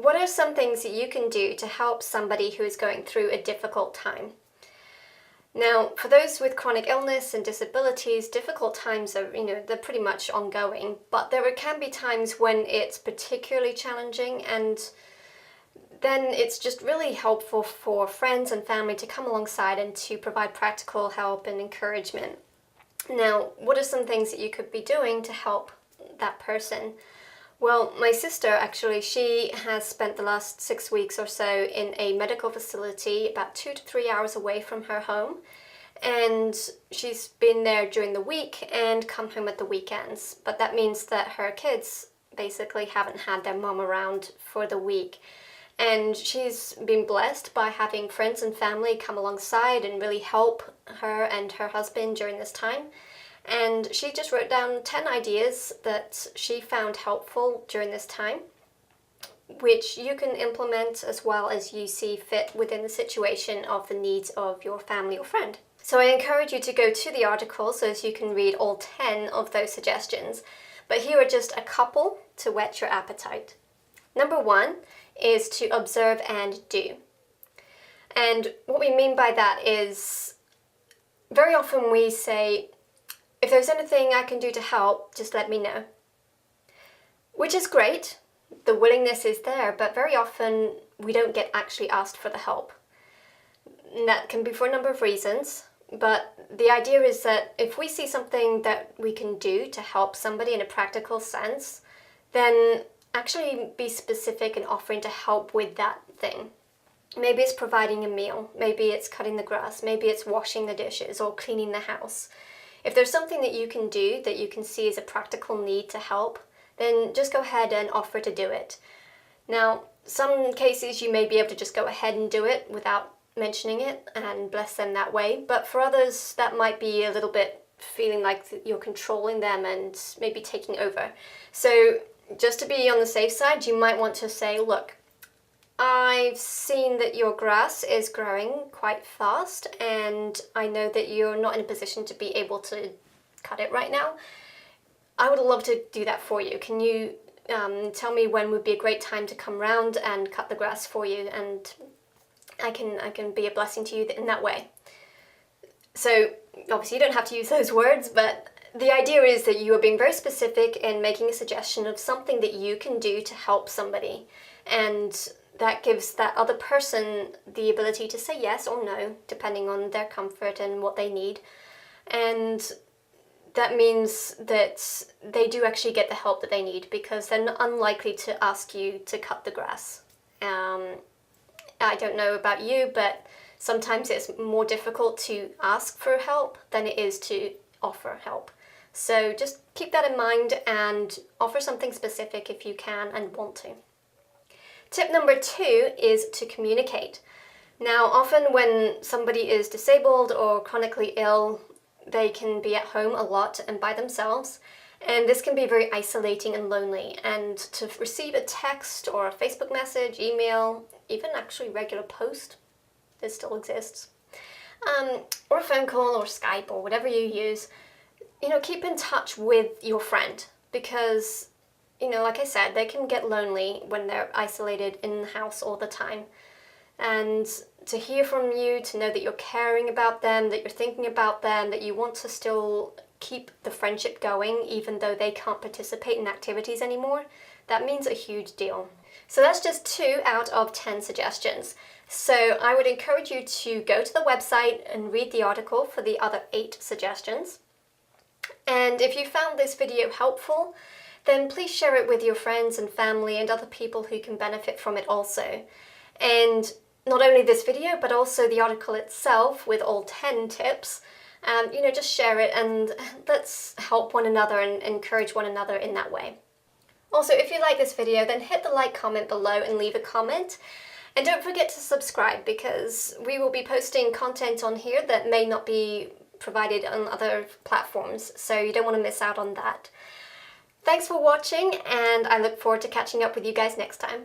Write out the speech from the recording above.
what are some things that you can do to help somebody who is going through a difficult time? Now, for those with chronic illness and disabilities, difficult times are, they're pretty much ongoing, but there can be times when it's particularly challenging, and then it's just really helpful for friends and family to come alongside and to provide practical help and encouragement. Now, what are some things that you could be doing to help that person? Well, my sister actually, she has spent the last 6 weeks or so in a medical facility about 2 to 3 hours away from her home. And she's been there during the week and come home at the weekends. But that means that her kids basically haven't had their mom around for the week. And she's been blessed by having friends and family come alongside and really help her and her husband during this time. And she just wrote down 10 ideas that she found helpful during this time, which you can implement as well as you see fit within the situation of the needs of your family or friend. So I encourage you to go to the article so as you can read all 10 of those suggestions. But here are just a couple to whet your appetite. Number 1 is to observe and do. And what we mean by that is very often we say, if there's anything I can do to help, just let me know. Which is great, the willingness is there, but very often we don't get actually asked for the help. And that can be for a number of reasons, but the idea is that if we see something that we can do to help somebody in a practical sense, then actually be specific in offering to help with that thing. Maybe it's providing a meal, maybe it's cutting the grass, maybe it's washing the dishes or cleaning the house. If there's something that you can do that you can see as a practical need to help, then just go ahead and offer to do it. Now, some cases you may be able to just go ahead and do it without mentioning it and bless them that way, but for others that might be a little bit feeling like you're controlling them and maybe taking over. So just to be on the safe side, you might want to say, look, I've seen that your grass is growing quite fast and I know that you're not in a position to be able to cut it right now. I would love to do that for you. Can you tell me when would be a great time to come round and cut the grass for you, and I can be a blessing to you in that way. So obviously you don't have to use those words, but the idea is that you are being very specific in making a suggestion of something that you can do to help somebody, and that gives that other person the ability to say yes or no, depending on their comfort and what they need. And that means that they do actually get the help that they need, because they're unlikely to ask you to cut the grass. I don't know about you, but sometimes it's more difficult to ask for help than it is to offer help. So just keep that in mind and offer something specific if you can and want to. Tip number 2 is to communicate. Now, often when somebody is disabled or chronically ill, they can be at home a lot and by themselves, and this can be very isolating and lonely. And to receive a text or a Facebook message, email, even actually regular post, this still exists, or a phone call or Skype or whatever you use, keep in touch with your friend, because like I said, they can get lonely when they're isolated in the house all the time. And to hear from you, to know that you're caring about them, that you're thinking about them, that you want to still keep the friendship going even though they can't participate in activities anymore, that means a huge deal. So that's just 2 out of 10 suggestions. So I would encourage you to go to the website and read the article for the other 8 suggestions. And if you found this video helpful, then please share it with your friends and family and other people who can benefit from it also. And not only this video, but also the article itself with all 10 tips. Just share it and let's help one another and encourage one another in that way. Also, if you like this video, then hit the like comment below and leave a comment. And don't forget to subscribe, because we will be posting content on here that may not be provided on other platforms, so you don't want to miss out on that. Thanks for watching, and I look forward to catching up with you guys next time.